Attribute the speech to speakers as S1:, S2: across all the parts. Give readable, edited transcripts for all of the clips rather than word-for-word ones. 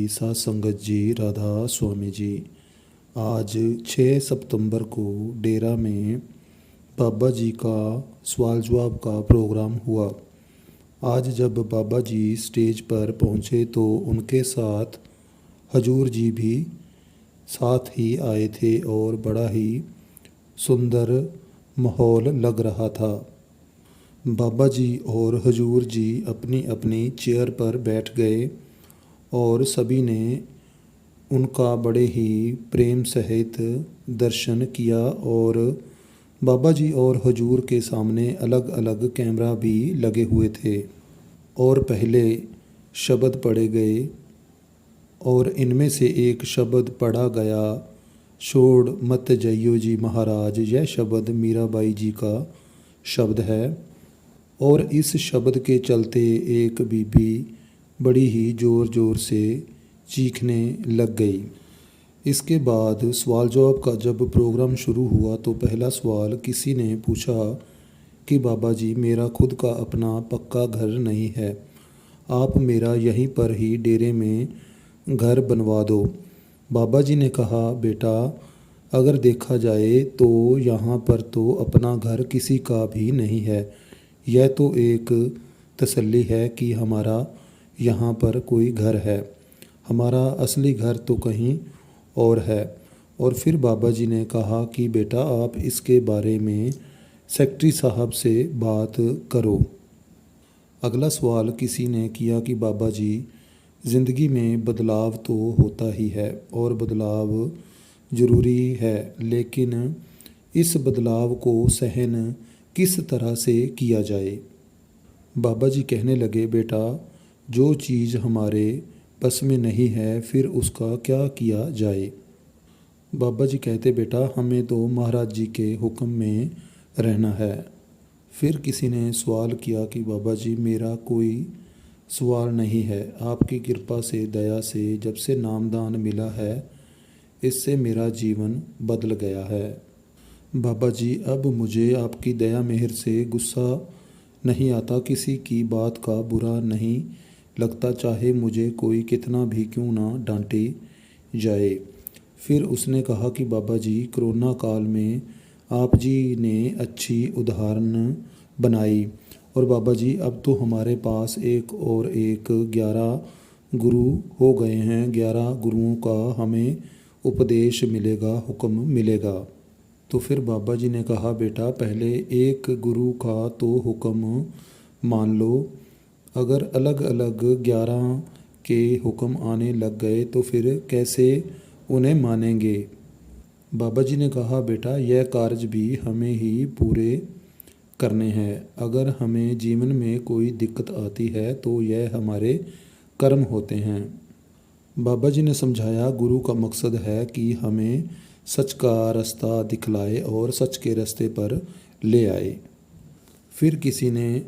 S1: साथ संगत जी, राधा स्वामी जी। आज 6 सितंबर को डेरा में बाबा जी का सवाल जवाब का प्रोग्राम हुआ। आज जब बाबा जी स्टेज पर पहुँचे तो उनके साथ हजूर जी भी साथ ही आए थे और बड़ा ही सुंदर माहौल लग रहा था। बाबा जी और हजूर जी अपनी अपनी चेयर पर बैठ गए और सभी ने उनका बड़े ही प्रेम सहित दर्शन किया। और बाबा जी और हजूर के सामने अलग अलग कैमरा भी लगे हुए थे और पहले शब्द पढ़े गए और इनमें से एक शब्द पढ़ा गया, छोड़ मत जइयो जी महाराज। यह शब्द मीराबाई जी का शब्द है और इस शब्द के चलते एक बीबी बड़ी ही ज़ोर ज़ोर से चीखने लग गई। इसके बाद सवाल जवाब का जब प्रोग्राम शुरू हुआ तो पहला सवाल किसी ने पूछा कि बाबा जी, मेरा खुद का अपना पक्का घर नहीं है, आप मेरा यहीं पर ही डेरे में घर बनवा दो। बाबा जी ने कहा, बेटा अगर देखा जाए तो यहाँ पर तो अपना घर किसी का भी नहीं है। यह तो एक तसल्ली है कि हमारा यहाँ पर कोई घर है, हमारा असली घर तो कहीं और है। और फिर बाबा जी ने कहा कि बेटा आप इसके बारे में सेक्रेटरी साहब से बात करो। अगला सवाल किसी ने किया कि बाबा जी, ज़िंदगी में बदलाव तो होता ही है और बदलाव ज़रूरी है, लेकिन इस बदलाव को सहन किस तरह से किया जाए। बाबा जी कहने लगे, बेटा जो चीज़ हमारे बस में नहीं है फिर उसका क्या किया जाए। बाबा जी कहते, बेटा हमें तो महाराज जी के हुक्म में रहना है। फिर किसी ने सवाल किया कि बाबा जी, मेरा कोई सवाल नहीं है, आपकी कृपा से दया से जब से नामदान मिला है इससे मेरा जीवन बदल गया है। बाबा जी, अब मुझे आपकी दया मेहर से गुस्सा नहीं आता, किसी की बात का बुरा नहीं लगता, चाहे मुझे कोई कितना भी क्यों ना डांटे जाए। फिर उसने कहा कि बाबा जी, कोरोना काल में आप जी ने अच्छी उदाहरण बनाई और बाबा जी अब तो हमारे पास एक और एक 11 गुरु हो गए हैं। 11 गुरुओं का हमें उपदेश मिलेगा, हुक्म मिलेगा। तो फिर बाबा जी ने कहा, बेटा पहले एक गुरु का तो हुक्म मान लो, अगर अलग अलग 11 के हुक्म आने लग गए तो फिर कैसे उन्हें मानेंगे। बाबा जी ने कहा, बेटा यह कार्य भी हमें ही पूरे करने हैं। अगर हमें जीवन में कोई दिक्कत आती है तो यह हमारे कर्म होते हैं। बाबा जी ने समझाया, गुरु का मकसद है कि हमें सच का रास्ता दिखलाए और सच के रास्ते पर ले आए। फिर किसी ने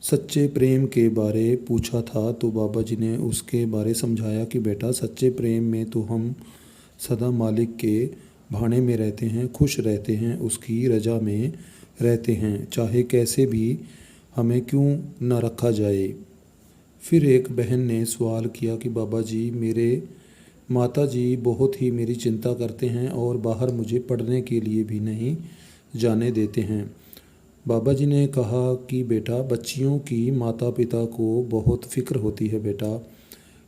S1: सच्चे प्रेम के बारे पूछा था तो बाबा जी ने उसके बारे समझाया कि बेटा सच्चे प्रेम में तो हम सदा मालिक के भाने में रहते हैं, खुश रहते हैं, उसकी रजा में रहते हैं, चाहे कैसे भी हमें क्यों न रखा जाए। फिर एक बहन ने सवाल किया कि बाबा जी, मेरे माता जी बहुत ही मेरी चिंता करते हैं और बाहर मुझे पढ़ने के लिए भी नहीं जाने देते हैं। बाबा जी ने कहा कि बेटा बच्चियों की माता पिता को बहुत फ़िक्र होती है बेटा,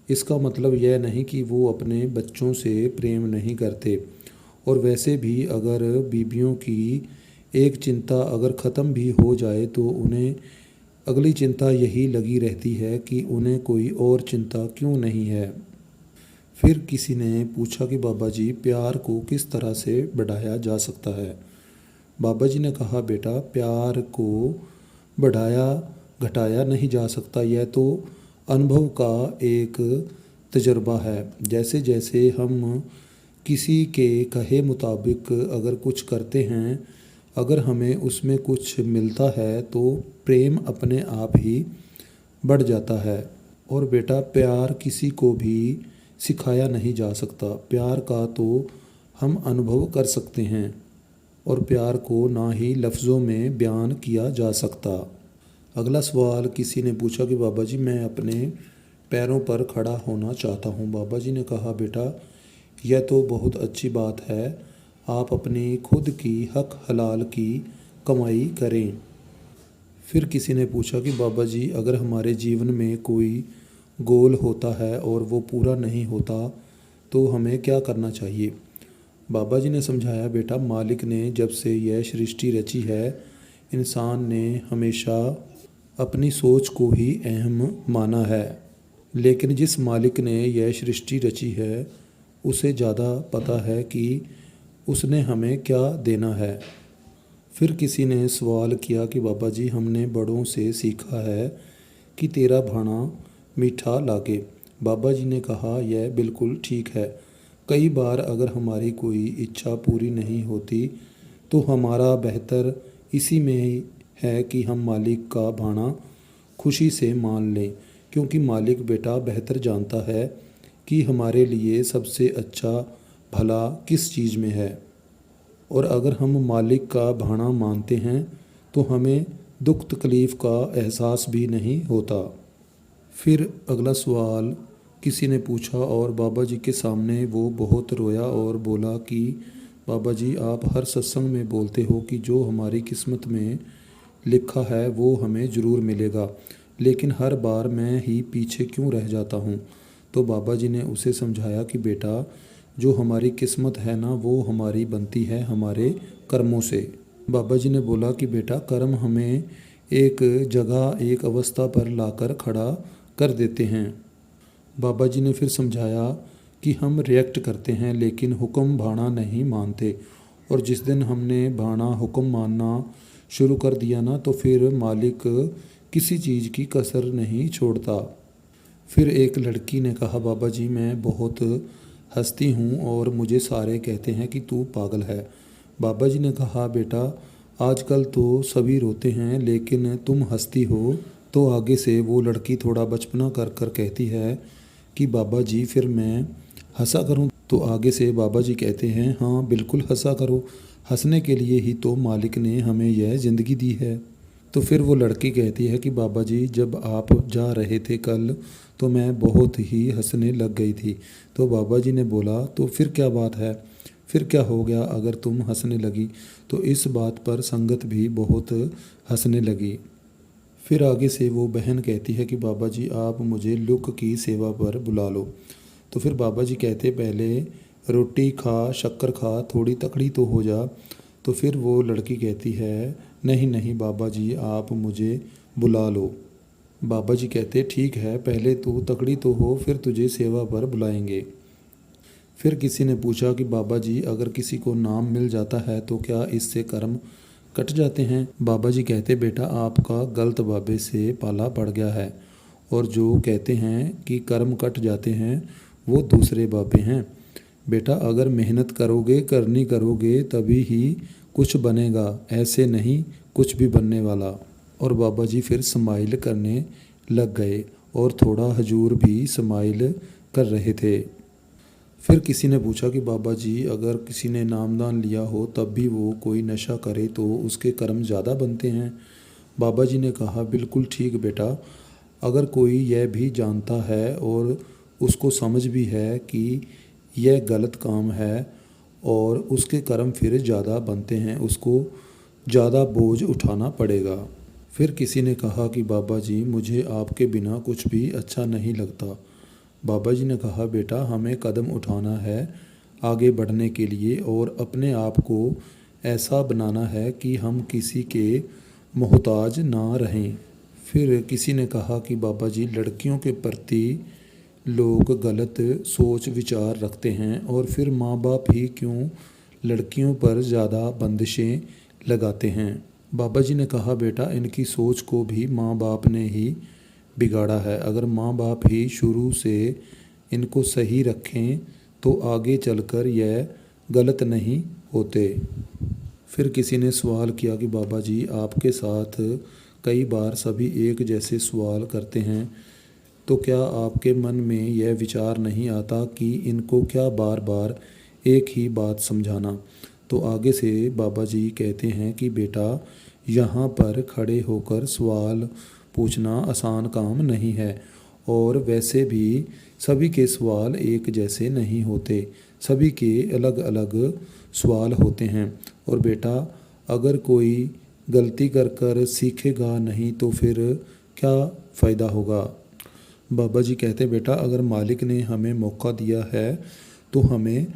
S1: इसका मतलब यह नहीं कि वो अपने बच्चों से प्रेम नहीं करते। और वैसे भी अगर बीबियों की एक चिंता अगर ख़त्म भी हो जाए तो उन्हें अगली चिंता यही लगी रहती है कि उन्हें कोई और चिंता क्यों नहीं है। फिर किसी ने पूछा कि बाबा जी, प्यार को किस तरह से बढ़ाया जा सकता है। बाबा जी ने कहा, बेटा प्यार को बढ़ाया घटाया नहीं जा सकता, यह तो अनुभव का एक तजर्बा है। जैसे जैसे हम किसी के कहे मुताबिक अगर कुछ करते हैं, अगर हमें उसमें कुछ मिलता है तो प्रेम अपने आप ही बढ़ जाता है। और बेटा प्यार किसी को भी सिखाया नहीं जा सकता, प्यार का तो हम अनुभव कर सकते हैं और प्यार को ना ही लफ्ज़ों में बयान किया जा सकता। अगला सवाल किसी ने पूछा कि बाबा जी, मैं अपने पैरों पर खड़ा होना चाहता हूँ। बाबा जी ने कहा, बेटा यह तो बहुत अच्छी बात है, आप अपनी खुद की हक हलाल की कमाई करें। फिर किसी ने पूछा कि बाबा जी अगर हमारे जीवन में कोई गोल होता है और वो पूरा नहीं होता तो हमें क्या करना चाहिए। बाबा जी ने समझाया, बेटा मालिक ने जब से यह सृष्टि रची है, इंसान ने हमेशा अपनी सोच को ही अहम माना है, लेकिन जिस मालिक ने यह सृष्टि रची है उसे ज़्यादा पता है कि उसने हमें क्या देना है। फिर किसी ने सवाल किया कि बाबा जी हमने बड़ों से सीखा है कि तेरा भाना मीठा लागे। बाबा जी ने कहा, यह बिल्कुल ठीक है। कई बार अगर हमारी कोई इच्छा पूरी नहीं होती तो हमारा बेहतर इसी में ही है कि हम मालिक का भाना खुशी से मान लें, क्योंकि मालिक बेटा बेहतर जानता है कि हमारे लिए सबसे अच्छा भला किस चीज़ में है। और अगर हम मालिक का भाना मानते हैं तो हमें दुख तकलीफ़ का एहसास भी नहीं होता। फिर अगला सवाल किसी ने पूछा और बाबा जी के सामने वो बहुत रोया और बोला कि बाबा जी आप हर सत्संग में बोलते हो कि जो हमारी किस्मत में लिखा है वो हमें ज़रूर मिलेगा, लेकिन हर बार मैं ही पीछे क्यों रह जाता हूँ। तो बाबा जी ने उसे समझाया कि बेटा जो हमारी किस्मत है ना वो हमारी बनती है हमारे कर्मों से। बाबा जी ने बोला कि बेटा कर्म हमें एक जगह एक अवस्था पर लाकर खड़ा कर देते हैं। बाबा जी ने फिर समझाया कि हम रिएक्ट करते हैं लेकिन हुक्म भाना नहीं मानते, और जिस दिन हमने भाना हुक्म मानना शुरू कर दिया ना तो फिर मालिक किसी चीज़ की कसर नहीं छोड़ता। फिर एक लड़की ने कहा, बाबा जी मैं बहुत हंसती हूँ और मुझे सारे कहते हैं कि तू पागल है। बाबा जी ने कहा, बेटा आजकल तो सभी रोते हैं लेकिन तुम हंसती हो। तो आगे से वो लड़की थोड़ा बचपना कर कर कहती है कि बाबा जी फिर मैं हंसा करूं। तो आगे से बाबा जी कहते हैं, हाँ बिल्कुल हंसा करो, हंसने के लिए ही तो मालिक ने हमें यह ज़िंदगी दी है। तो फिर वो लड़की कहती है कि बाबा जी जब आप जा रहे थे कल तो मैं बहुत ही हंसने लग गई थी। तो बाबा जी ने बोला, तो फिर क्या बात है, फिर क्या हो गया अगर तुम हंसने लगी। तो इस बात पर संगत भी बहुत हंसने लगी। फिर आगे से वो बहन कहती है कि बाबा जी आप मुझे लुक की सेवा पर बुला लो। तो फिर बाबा जी कहते, पहले रोटी खा, शक्कर खा, थोड़ी तकड़ी तो हो जा। तो फिर वो लड़की कहती है, नहीं नहीं बाबा जी आप मुझे बुला लो। बाबा जी कहते, ठीक है पहले तू तकड़ी तो हो फिर तुझे सेवा पर बुलाएंगे। फिर किसी ने पूछा कि बाबा जी अगर किसी को नाम मिल जाता है तो क्या इससे कर्म कट जाते हैं। बाबा जी कहते, बेटा आपका गलत बाबे से पाला पड़ गया है, और जो कहते हैं कि कर्म कट जाते हैं वो दूसरे बाबे हैं। बेटा अगर मेहनत करोगे करनी करोगे तभी ही कुछ बनेगा, ऐसे नहीं कुछ भी बनने वाला। और बाबा जी फिर स्माइल करने लग गए और थोड़ा हजूर भी स्माइल कर रहे थे। फिर किसी ने पूछा कि बाबा जी अगर किसी ने नामदान लिया हो तब भी वो कोई नशा करे तो उसके कर्म ज़्यादा बनते हैं। बाबा जी ने कहा, बिल्कुल ठीक बेटा, अगर कोई यह भी जानता है और उसको समझ भी है कि यह गलत काम है और उसके कर्म फिर ज़्यादा बनते हैं, उसको ज़्यादा बोझ उठाना पड़ेगा। फिर किसी ने कहा कि बाबा जी मुझे आपके बिना कुछ भी अच्छा नहीं लगता। बाबा जी ने कहा, बेटा हमें कदम उठाना है आगे बढ़ने के लिए और अपने आप को ऐसा बनाना है कि हम किसी के मोहताज ना रहें। फिर किसी ने कहा कि बाबा जी लड़कियों के प्रति लोग गलत सोच विचार रखते हैं और फिर माँ बाप ही क्यों लड़कियों पर ज़्यादा बंदिशें लगाते हैं। बाबा जी ने कहा, बेटा इनकी सोच को भी माँ बाप ने ही बिगाड़ा है। अगर माँ बाप ही शुरू से इनको सही रखें तो आगे चलकर यह गलत नहीं होते। फिर किसी ने सवाल किया कि बाबा जी आपके साथ कई बार सभी एक जैसे सवाल करते हैं तो क्या आपके मन में यह विचार नहीं आता कि इनको क्या बार बार एक ही बात समझाना। तो आगे से बाबा जी कहते हैं कि बेटा यहाँ पर खड़े होकर सवाल पूछना आसान काम नहीं है और वैसे भी सभी के सवाल एक जैसे नहीं होते, सभी के अलग अलग सवाल होते हैं। और बेटा, अगर कोई गलती कर कर सीखेगा नहीं तो फिर क्या फ़ायदा होगा। बाबा जी कहते, बेटा अगर मालिक ने हमें मौका दिया है तो हमें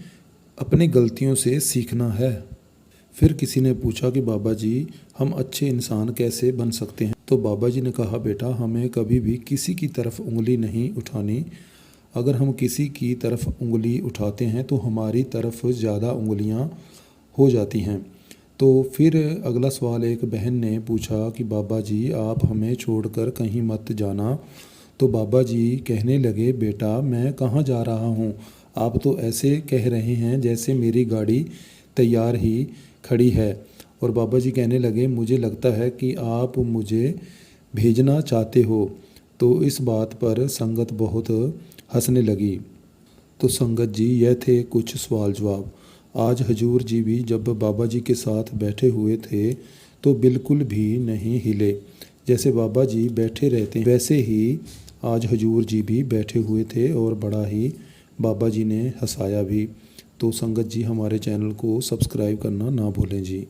S1: अपनी गलतियों से सीखना है। फिर किसी ने पूछा कि बाबा जी हम अच्छे इंसान कैसे बन सकते हैं। तो बाबा जी ने कहा, बेटा हमें कभी भी किसी की तरफ उंगली नहीं उठानी। अगर हम किसी की तरफ उंगली उठाते हैं तो हमारी तरफ ज़्यादा उंगलियां हो जाती हैं। तो फिर अगला सवाल एक बहन ने पूछा कि बाबा जी आप हमें छोड़कर कहीं मत जाना। तो बाबा जी कहने लगे, बेटा मैं कहाँ जा रहा हूँ, आप तो ऐसे कह रहे हैं जैसे मेरी गाड़ी तैयार ही खड़ी है। और बाबा जी कहने लगे, मुझे लगता है कि आप मुझे भेजना चाहते हो। तो इस बात पर संगत बहुत हंसने लगी। तो संगत जी यह थे कुछ सवाल जवाब। आज हजूर जी भी जब बाबा जी के साथ बैठे हुए थे तो बिल्कुल भी नहीं हिले। जैसे बाबा जी बैठे रहते हैं वैसे ही आज हजूर जी भी बैठे हुए थे और बड़ा ही बाबा जी ने हंसाया भी। तो संगत जी हमारे चैनल को सब्सक्राइब करना ना भूलें जी।